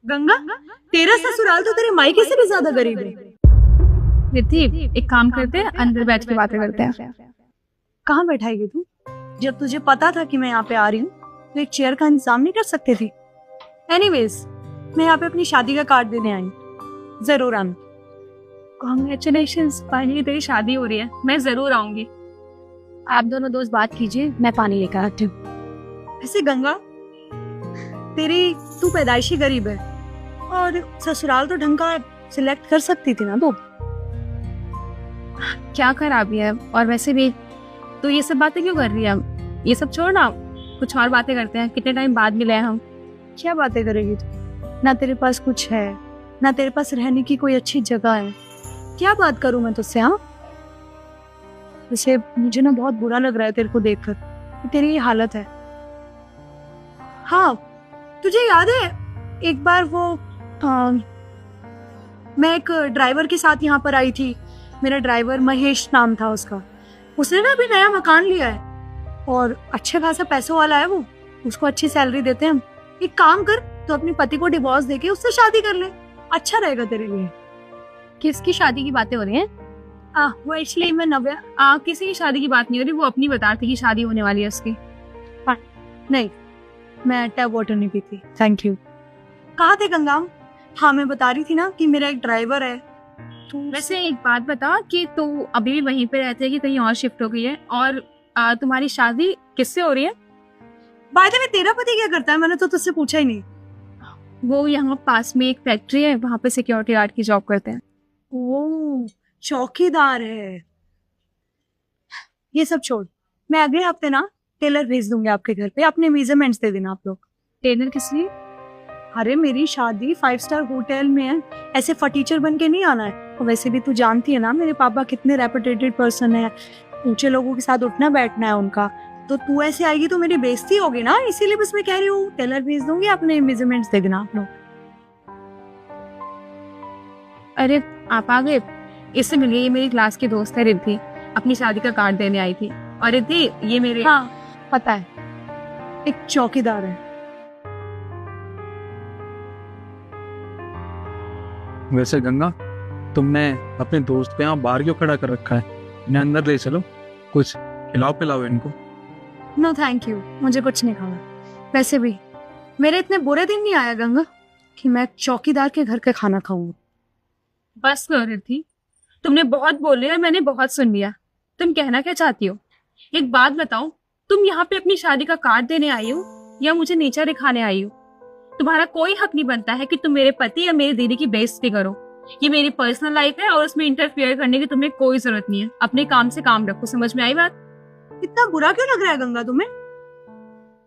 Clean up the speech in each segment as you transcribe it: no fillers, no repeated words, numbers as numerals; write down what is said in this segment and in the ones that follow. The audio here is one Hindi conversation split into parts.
गंगा, तेरा ससुराल तो तेरे मायके से भी ज्यादा गरीब है। रिद्धि, एक काम करते हैं, अंदर बैठ के बातें करते हैं। कहाँ बैठाएगी तू? जब तुझे पता था कि मैं यहाँ पे आ रही हूँ तो एक चेयर का इंतजाम नहीं कर सकती थी? एनीवेज, मैं यहाँ पे अपनी शादी का कार्ड देने आई हूँ, जरूर आना। कॉन्ग्रेचुलेशंस, फाइनली तेरी शादी हो रही है। मैं जरूर आऊंगी। आप दोनों दोस्त बात कीजिए, मैं पानी लेकर आती हूँ। ऐसे गंगा, तू पैदाइशी गरीब है और ससुराल तो ढंग का सिलेक्ट कर सकती थी ना तू। क्या खराबी है? और वैसे भी तो ये सब बातें क्यों कर रही है? ये सब छोड़ ना, कुछ और बातें करते हैं। कितने टाइम बाद मिले हैं हम। क्या बातें करेगी तू? ना तेरे पास कुछ है, ना तेरे पास रहने की कोई अच्छी जगह है। क्या बात करूं मैं तुझसे? हाँ, वैसे मुझे ना बहुत बुरा लग रहा है तेरे को देखकर कि तेरी ये हालत है। हाँ, तुझे याद है एक बार मैं एक ड्राइवर के साथ यहाँ पर आई थी। मेरा ड्राइवर महेश नाम था उसका। उसने ना अभी नया मकान लिया है और अच्छे खासा पैसों वाला है वो। उसको अच्छी सैलरी देते हैं हम। एक काम कर, तो अपने पति को डिवोर्स देके उससे शादी कर ले, अच्छा रहेगा तेरे लिए। किसकी शादी की बातें हो रही हैं? वो एक्चुअली मैं नव्या किसी की शादी की बात नहीं हो रही। वो अपनी बता रही थी कि शादी होने वाली है उसकी। नहीं, मैं टैप वाटर नहीं पीती, थैंक यू। कहाँ थे गंगा? हाँ, मैं बता रही थी ना कि मेरा एक ड्राइवर है। वैसे एक बात बता कि तू अभी भी वहीं पे रहती है कि कहीं और शिफ्ट हो गई है? और तुम्हारी शादी किससे हो रही है? बाय द वे, तेरा पति क्या करता है? मैंने तो तुझसे पूछा ही नहीं। वो यहाँ पास में एक फैक्ट्री है, वहाँ पे सिक्योरिटी गार्ड की जॉब करते हैं। ओ, चौकीदार है। ये सब छोड़, मैं अगले हफ्ते ना टेलर भेज दूंगी आपके घर पे। अपने मेजरमेंट्स दे देना आप लोग। टेलर किस लिए? अरे मेरी शादी 5 स्टार होटल में है, ऐसे फटीचर बन के नहीं आना है। और वैसे भी तू जानती है ना मेरे पापा कितने रेपुटेटेड पर्सन है, ऊंचे लोगों के साथ उठना बैठना है उनका। तो तू ऐसे आएगी तो मेरी बेइज्जती होगी ना, इसीलिए बस मैं कह रही हूँ टेलर भेज दूंगी, अपने मेजरमेंट्स दे देना आप लोग। अरे आप आ गए? इससे मिलिए, ये मेरी क्लास की दोस्त है रिद्धि, अपनी शादी का कार्ड देने आई थी। और रिद्धि, ये मेरे पता है, एक चौकीदार है। वैसे गंगा, तुमने अपने दोस्त पे यहाँ बाहर क्यों खड़ा कर रखा है? इन्हें अंदर ले चलो, कुछ खिलाओ पिलाओ इनको। नो थैंक यू, मुझे कुछ नहीं खाना। वैसे भी मेरे इतने बुरे दिन नहीं आया गंगा कि मैं चौकीदार के घर का खाना खाऊं। बस करो रिद्धि, तुमने बहुत बोल लिया और मैंने बहुत सुन लिया। तुम कहना क्या चाहती हो? एक बात बताओ, तुम यहाँ पे अपनी शादी का कार्ड देने आई हो या मुझे नीचा दिखाने आई हो? तुम्हारा कोई हक नहीं बनता है कि तुम मेरे पति या मेरी दीदी की बेइज्जती करो। ये मेरी पर्सनल लाइफ है और उसमें इंटरफेयर करने की तुम्हें कोई जरूरत नहीं है। अपने काम से काम रखो, समझ में आई बात? इतना बुरा क्यों लग रहा है गंगा तुम्हें?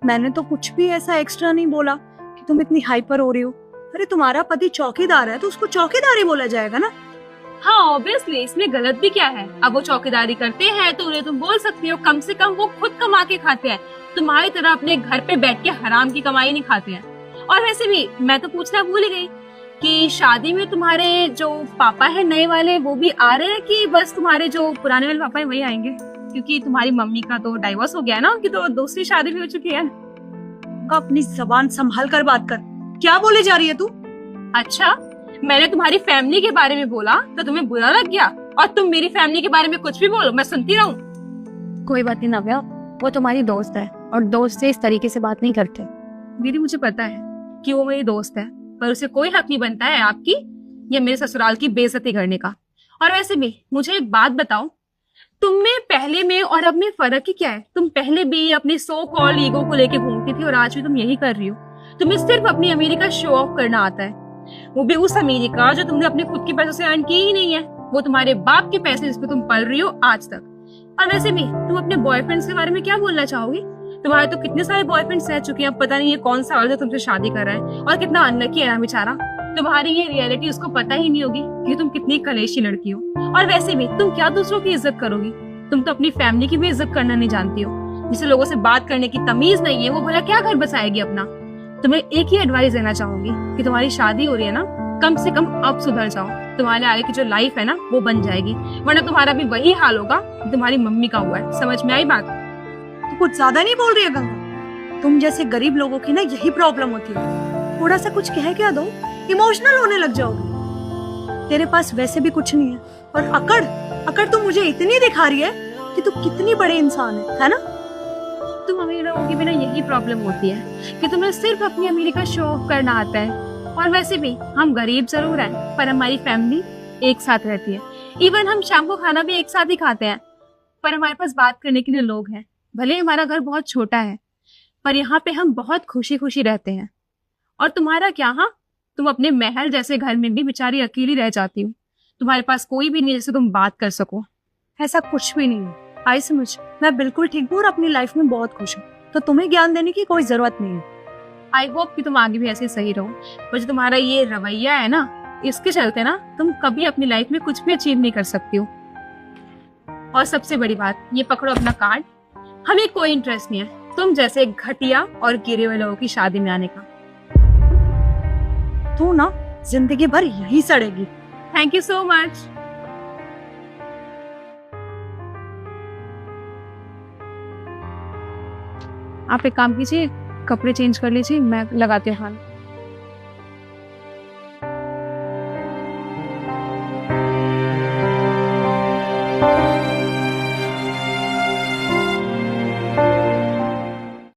मैंने तो कुछ भी ऐसा एक्स्ट्रा नहीं बोला कि तुम इतनी हाइपर हो रही हो। अरे तुम्हारा पति चौकीदार है तो उसको चौकीदार ही बोला जाएगा ना। हाँ ऑब्वियसली, इसमें गलत भी क्या है? अब वो चौकीदारी करते हैं तो उन्हें तुम बोल सकती हो। कम से कम वो खुद कमा के खाते हैं, तुम्हारी तरह अपने घर पे बैठ के हराम की कमाई नहीं खाते हैं। और वैसे भी मैं तो पूछना भूल ही गई कि शादी में तुम्हारे जो पापा है नए वाले, वो भी आ रहे हैं कि बस तुम्हारे जो पुराने वाले पापा है वही आएंगे? क्योंकि तुम्हारी मम्मी का तो डाइवोर्स हो गया है ना, उनकी तो दूसरी शादी भी हो चुकी है। अपनी जबान संभाल कर बात कर। क्या बोले जा रही है तू? अच्छा, मैंने तुम्हारी फैमिली के बारे में बोला तो तुम्हें बुरा लग गया, और तुम मेरी फैमिली के बारे में कुछ भी बोलो मैं सुनती रहूं? कोई बात नहीं नव्या, वो तुम्हारी दोस्त है और दोस्त से इस तरीके से बात नहीं करते। दीदी, मुझे पता है कि वो मेरी दोस्त है, पर उसे कोई हक नहीं बनता है आपकी या मेरे ससुराल की बेइज्जती करने का। और वैसे भी मुझे एक बात बताओ, तुम में पहले में और अब में फर्क ही क्या है? तुम पहले भी अपनी सो कॉल्ड ईगो को लेके घूमती थी और आज भी तुम यही कर रही हो। तुम्हें सिर्फ अपनी अमीरी का शो ऑफ करना आता है, वो भी उस अमीरी का जो तुमने अपने खुद के पैसों से अर्न की ही नहीं है। वो तुम्हारे बाप के पैसे जिस पे तुम पल रही हो आज तक। और वैसे भी तुम अपने बॉयफ्रेंड्स के बारे में क्या बोलना चाहोगी? तुम्हारे तो कितने सारे बॉयफ्रेंड्स रह चुके हैं, पता नहीं ये कौन सा जो तुमसे शादी कर रहा है, और कितना अनलकी है ना बेचारा। तुम्हारी ये रियलिटी उसको पता ही नहीं होगी कि तुम कितनी कलेशी लड़की हो। और वैसे भी तुम क्या दूसरों की इज्जत करोगी? तुम तो अपनी फैमिली की भी इज्जत करना नहीं जानती हो। जिसे लोगों से बात करने की तमीज नहीं है, वो भला क्या घर बसाएगी अपना? तुम्हें एक ही एडवाइस देना चाहूंगी कि तुम्हारी शादी हो रही है ना, कम से कम अब सुधर जाओ। तुम्हारे आगे की जो लाइफ है ना वो बन जाएगी, वरना तुम्हारा भी वही हाल होगा तुम्हारी मम्मी का हुआ है। समझ में आई बात? तो कुछ ज्यादा नहीं बोल रही है गंगा? तुम जैसे गरीब लोगों की ना यही प्रॉब्लम होती है। थोड़ा सा कुछ कह क्या दो, इमोशनल होने लग जाओगे। तेरे पास वैसे भी कुछ नहीं है, और अकड़ अकड़ तो मुझे इतनी दिखा रही है कि तू कितनी बड़े इंसान है ना? तुम अमीर लोगों की भी ना यही प्रॉब्लम होती है कि तुम्हें सिर्फ अपनी अमीरी का शो ऑफ करना आता है। और वैसे भी हम गरीब जरूर हैं, पर हमारी फैमिली एक साथ रहती है। इवन हम शाम को खाना भी एक साथ ही खाते हैं, पर हमारे पास बात करने के लिए लोग हैं। भले हमारा घर बहुत छोटा है, पर यहाँ पे हम बहुत खुशी खुशी रहते हैं। और तुम्हारा क्या? हाँ, तुम अपने महल जैसे घर में भी बेचारी अकेली रह जाती हो। तुम्हारे पास कोई भी नहीं जिससे तुम बात कर सको। ऐसा कुछ भी नहीं है, आई समझ। मैं बिल्कुल ठीक हूँ और अपनी लाइफ में बहुत खुश हूँ, तो तुम्हें ज्ञान देने की कोई जरूरत नहीं है। आई होप कि तुम आगे भी ऐसे सही रहो, पर जो तुम्हारा ये रवैया है ना, इसके चलते ना तुम कभी अपनी लाइफ में कुछ भी अचीव नहीं कर सकती हो। और सबसे बड़ी बात, ये पकड़ो अपना कार्ड, हमें कोई इंटरेस्ट नहीं है तुम जैसे घटिया और गिरे हुए लोगों की शादी में आने का। तू ना जिंदगी भर यही सड़ेगी। Thank you so much. आप एक काम कीजिए, कपड़े चेंज कर लीजिए, मैं लगाती हूँ खाना।